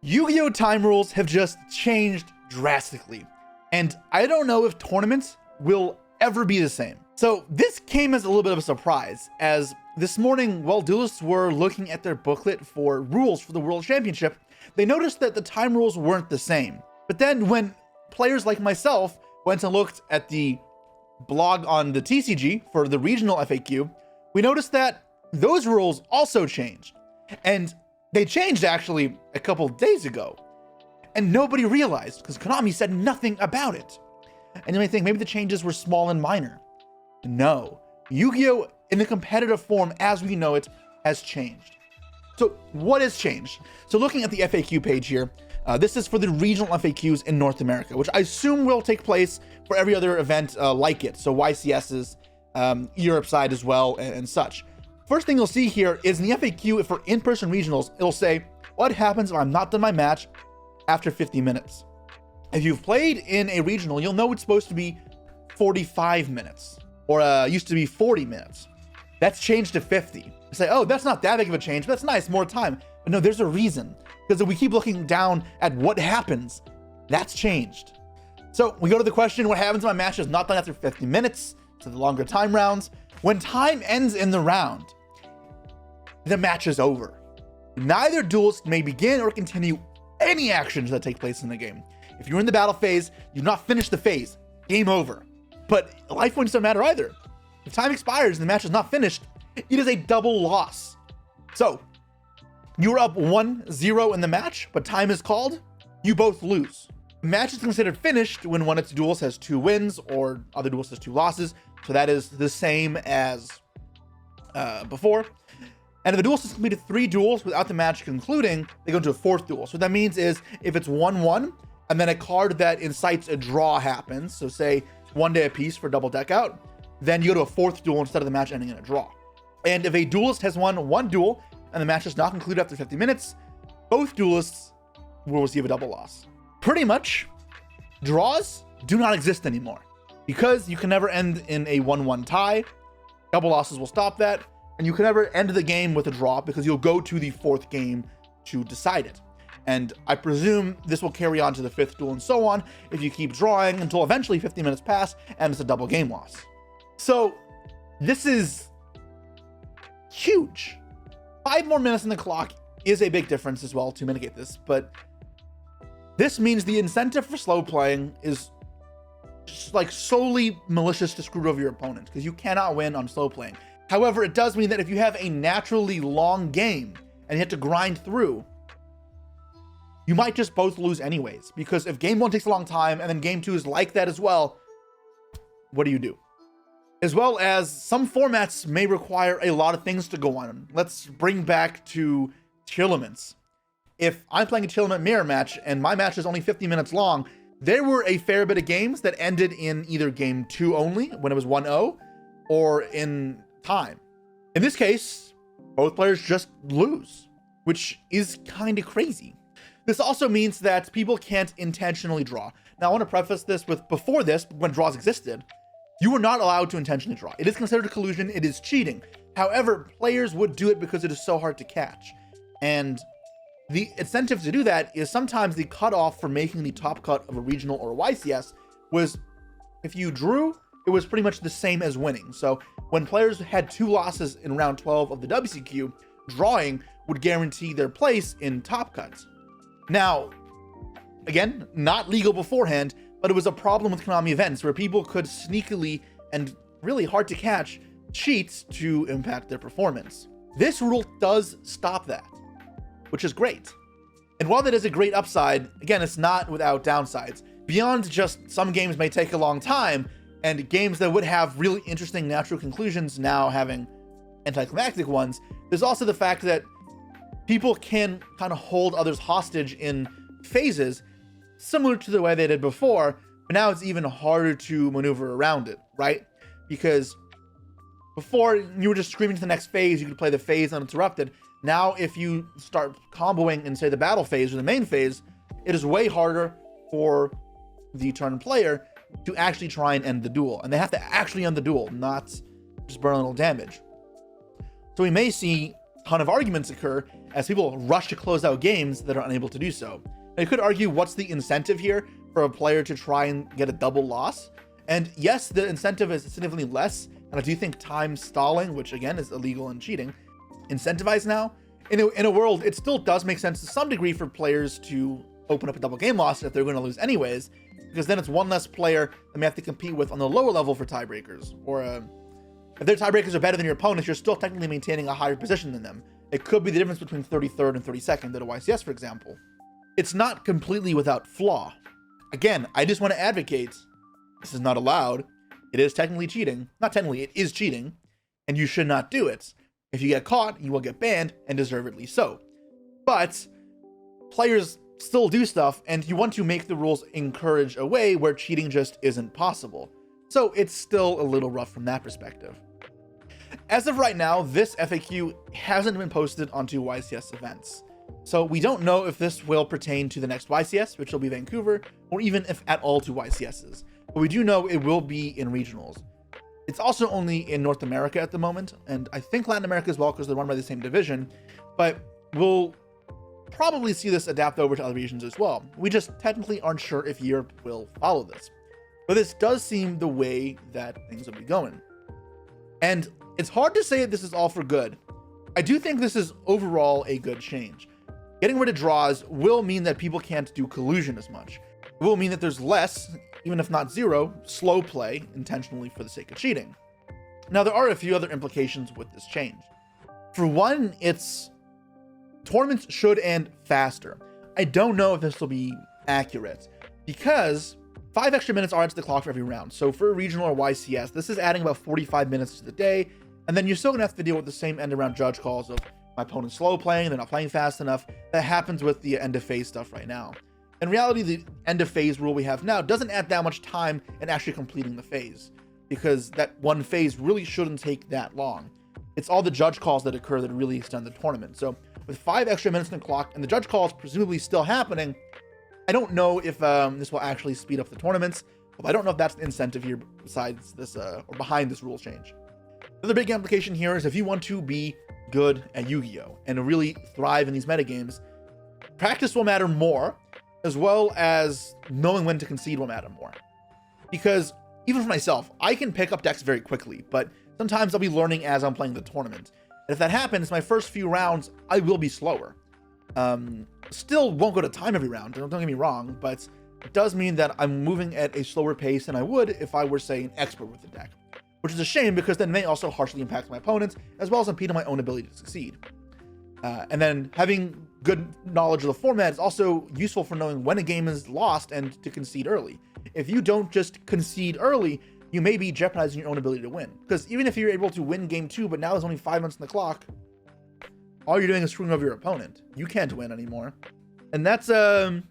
Yu-Gi-Oh! Time rules have just changed drastically, and I don't know if tournaments will ever be the same. So this came as a little bit of a surprise, as this morning while duelists were looking at their booklet for rules for the World Championship, they noticed that the time rules weren't the same. But then when players like myself went and looked at the blog on the TCG for the regional FAQ, we noticed that those rules also changed. And they changed actually a couple days ago, and nobody realized because Konami said nothing about it. And you may think maybe the changes were small and minor. No, Yu-Gi-Oh! In the competitive form as we know it has changed. So what has changed? So looking at the FAQ page here, this is for the regional FAQs in North America, which I assume will take place for every other event like it. So YCS's, Europe side as well, and such. First thing you'll see here is in the FAQ for in-person regionals, it'll say, what happens if I'm not done my match after 50 minutes? If you've played in a regional, you'll know it's supposed to be 45 minutes, or used to be 40 minutes. That's changed to 50. You say, oh, that's not that big of a change, but that's nice, more time. But no, there's a reason, because if we keep looking down at what happens, that's changed. So we go to the question, what happens if my match is not done after 50 minutes? So the longer time rounds. When time ends in the round, the match is over. Neither duelist may begin or continue any actions that take place in the game. If you're in the battle phase, you've not finished the phase, game over. But life points don't matter either. If time expires and the match is not finished, it is a double loss. So you're up 1-0 in the match, but time is called, you both lose. The match is considered finished when one of its duels has 2 wins or other duels has 2 losses. So that is the same as before. And if the duelist has completed 3 duels without the match concluding, they go into a 4th duel. So what that means is if it's 1-1 and then a card that incites a draw happens, so say 1 day apiece for double deck out, then you go to a 4th duel instead of the match ending in a draw. And if a duelist has won 1 duel and the match is not concluded after 50 minutes, both duelists will receive a double loss. Pretty much, draws do not exist anymore because you can never end in a 1-1 tie. Double losses will stop that. And you can never end the game with a draw because you'll go to the 4th game to decide it. And I presume this will carry on to the 5th duel and so on if you keep drawing until eventually 50 minutes pass and it's a double game loss. So this is huge. 5 more minutes on the clock is a big difference as well to mitigate this, but this means the incentive for slow playing is just like solely malicious to screw over your opponent because you cannot win on slow playing. However, it does mean that if you have a naturally long game and you have to grind through, you might just both lose anyways, because if game 1 takes a long time and then game 2 is like that as well, what do you do? As well as some formats may require a lot of things to go on. Let's bring back to tournaments. If I'm playing a tournament mirror match and my match is only 50 minutes long, there were a fair bit of games that ended in either game 2 only when it was 1-0 or in time. In this case, both players just lose, which is kind of crazy. This also means that people can't intentionally draw. Now, I want to preface this with before this, when draws existed, you were not allowed to intentionally draw. It is considered a collusion. It is cheating. However, players would do it because it is so hard to catch. And the incentive to do that is sometimes the cutoff for making the top cut of a regional or a YCS was if you drew, it was pretty much the same as winning. So when players had 2 losses in round 12 of the WCQ, drawing would guarantee their place in top cuts. Now, again, not legal beforehand, but it was a problem with Konami events where people could sneakily and really hard to catch cheats to impact their performance. This rule does stop that, which is great. And while that is a great upside, again, it's not without downsides. Beyond just some games may take a long time, and games that would have really interesting natural conclusions now having anticlimactic ones, there's also the fact that people can kind of hold others hostage in phases similar to the way they did before, but now it's even harder to maneuver around it, right? Because before you were just screaming to the next phase, you could play the phase uninterrupted. Now, if you start comboing in, say, the battle phase or the main phase, it is way harder for the turn player to actually try and end the duel. And they have to actually end the duel, not just burn a little damage. So we may see ton of arguments occur as people rush to close out games that are unable to do so. Now, you could argue, what's the incentive here for a player to try and get a double loss? And yes, the incentive is significantly less. And I do think time stalling, which again is illegal and cheating, incentivized now. In a world, it still does make sense to some degree for players to open up a double game loss if they're going to lose anyways, because then it's one less player that may have to compete with on the lower level for tiebreakers. Or if their tiebreakers are better than your opponents, you're still technically maintaining a higher position than them. It could be the difference between 33rd and 32nd at a YCS, for example. It's not completely without flaw. Again, I just want to advocate, this is not allowed. It is technically cheating. Not technically, it is cheating, and you should not do it. If you get caught, you will get banned, and deservedly so. But players still do stuff, and you want to make the rules encourage a way where cheating just isn't possible. So it's still a little rough from that perspective. As of right now, this FAQ hasn't been posted onto YCS events. So we don't know if this will pertain to the next YCS, which will be Vancouver, or even if at all to YCSs. But we do know it will be in regionals. It's also only in North America at the moment, and I think Latin America as well, because they're run by the same division, but we'll probably see this adapt over to other regions as well. We just technically aren't sure if Europe will follow this. But this does seem the way that things will be going. And it's hard to say that this is all for good. I do think this is overall a good change. Getting rid of draws will mean that people can't do collusion as much. It will mean that there's less, even if not zero, slow play intentionally for the sake of cheating. Now, there are a few other implications with this change. For one, it's tournaments should end faster. I don't know if this will be accurate because 5 extra minutes are into the clock for every round. So for a regional or YCS, this is adding about 45 minutes to the day. And then you're still gonna have to deal with the same end around judge calls of my opponent's slow playing, they're not playing fast enough. That happens with the end of phase stuff right now. In reality, the end of phase rule we have now doesn't add that much time in actually completing the phase, because that one phase really shouldn't take that long. It's all the judge calls that occur that really extend the tournament. So with 5 extra minutes on the clock and the judge calls presumably still happening, I don't know if this will actually speed up the tournaments, but I don't know if that's the incentive here besides this or behind this rule change. The other big implication here is if you want to be good at Yu-Gi-Oh! And really thrive in these metagames, practice will matter more, as well as knowing when to concede will matter more. Because even for myself, I can pick up decks very quickly, but sometimes I'll be learning as I'm playing the tournament. And if that happens, my first few rounds, I will be slower. Still won't go to time every round, don't get me wrong, but it does mean that I'm moving at a slower pace than I would if I were, say, an expert with the deck. Which is a shame, because then it may also harshly impact my opponents, as well as impede on my own ability to succeed. And then having good knowledge of the format is also useful for knowing when a game is lost and to concede early. If you don't just concede early, you may be jeopardizing your own ability to win. Because even if you're able to win game 2, but now there's only 5 minutes on the clock, all you're doing is screwing over your opponent. You can't win anymore. And that's a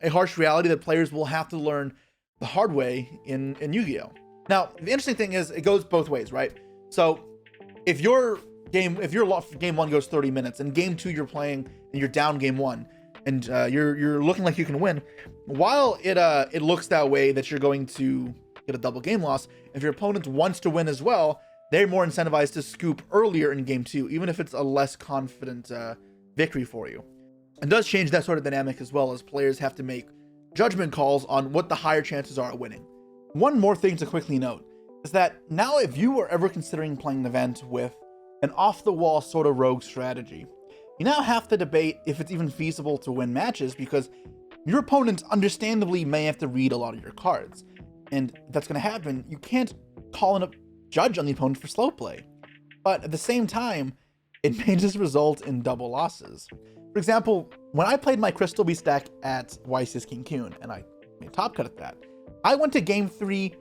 harsh reality that players will have to learn the hard way in Yu-Gi-Oh! Now, the interesting thing is it goes both ways, right? So if your game 1 goes 30 minutes and game 2 you're playing and you're down game 1 and you're looking like you can win, while it looks that way that you're going to get a double game loss, if your opponent wants to win as well, they're more incentivized to scoop earlier in game 2, even if it's a less confident victory for you. It does change that sort of dynamic as well, as players have to make judgment calls on what the higher chances are of winning. One more thing to quickly note is that now if you were ever considering playing an event with an off-the-wall sort of rogue strategy, you now have to debate if it's even feasible to win matches, because your opponent understandably may have to read a lot of your cards. And if that's going to happen, you can't call in a judge on the opponent for slow play. But at the same time, it may just result in double losses. For example, when I played my Crystal Beast deck at YCS King Kun, and I made top cut at that, I went to game 3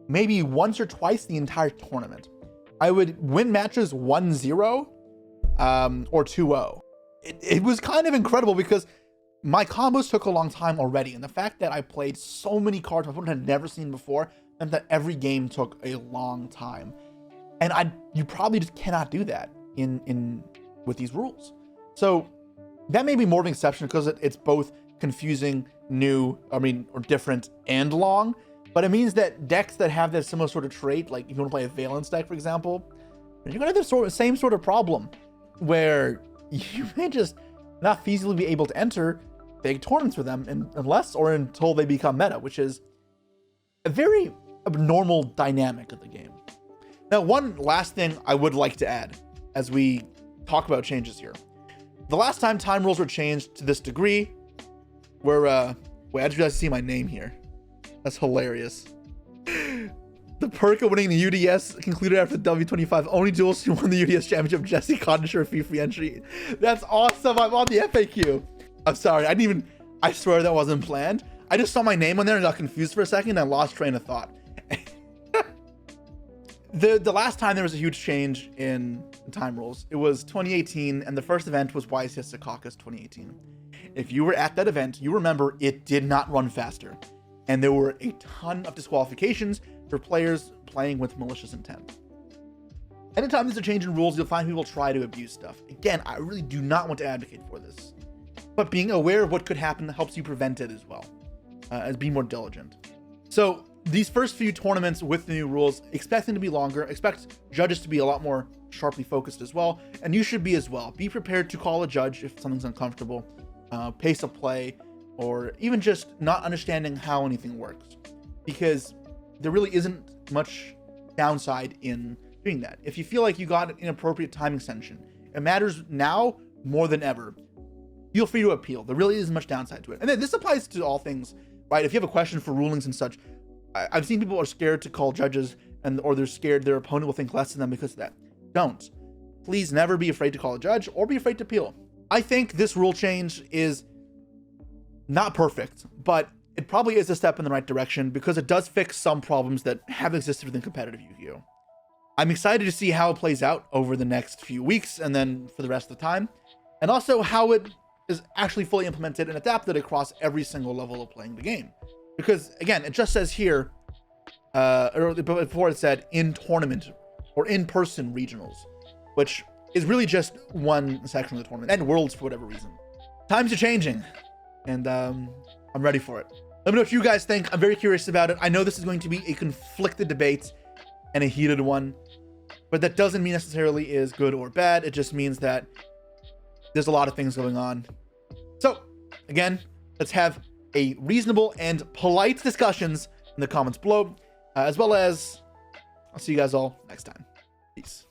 maybe once or twice the entire tournament. I would win matches 1-0 or 2-0. It was kind of incredible because my combos took a long time already, and the fact that I played so many cards my opponent had never seen before meant that every game took a long time. And you probably just cannot do that with these rules. So that may be more of an exception because it's both confusing, or different and long, but it means that decks that have that similar sort of trait, like if you want to play a Valence deck, for example, you're gonna have the same sort of problem. where you may just not feasibly be able to enter big tournaments for them unless or until they become meta, which is a very abnormal dynamic of the game. Now, one last thing I would like to add as we talk about changes here. The last time time rules were changed to this degree, where, wait, I just realized I see my name here. That's hilarious. The perk of winning the UDS concluded after the W25. Only duels who won the UDS championship, Jesse Kotton, sure free entry. That's awesome. I'm on the FAQ. I'm sorry. I swear that wasn't planned. I just saw my name on there and got confused for a second and I lost train of thought. The last time there was a huge change in time rules, it was 2018, and the first event was YCS Secaucus 2018. If you were at that event, you remember it did not run faster, and there were a ton of disqualifications for players playing with malicious intent. Anytime there's a change in rules, you'll find people try to abuse stuff. Again, I really do not want to advocate for this, but being aware of what could happen helps you prevent it as well, as being more diligent. So these first few tournaments with the new rules, expect them to be longer, expect judges to be a lot more sharply focused as well, and you should be as well. Be prepared to call a judge if something's uncomfortable, pace of play, or even just not understanding how anything works, because there really isn't much downside in doing that. If you feel like you got an inappropriate time extension, it matters now more than ever. Feel free to appeal. There really isn't much downside to it. And then this applies to all things, right? If you have a question for rulings and such, I've seen people are scared to call judges, or they're scared their opponent will think less of them because of that. Don't. Please never be afraid to call a judge or be afraid to appeal. I think this rule change is not perfect, but it probably is a step in the right direction because it does fix some problems that have existed within competitive Yu-Gi-Oh! I'm excited to see how it plays out over the next few weeks and then for the rest of the time, and also how it is actually fully implemented and adapted across every single level of playing the game. Because again, it just says here, before it said in tournament or in-person regionals, which is really just one section of the tournament and worlds for whatever reason. Times are changing, and I'm ready for it. Let me know what you guys think. I'm very curious about it. I know this is going to be a conflicted debate and a heated one, but that doesn't mean necessarily is good or bad. It just means that there's a lot of things going on. So again, let's have a reasonable and polite discussions in the comments below, as well as I'll see you guys all next time. Peace.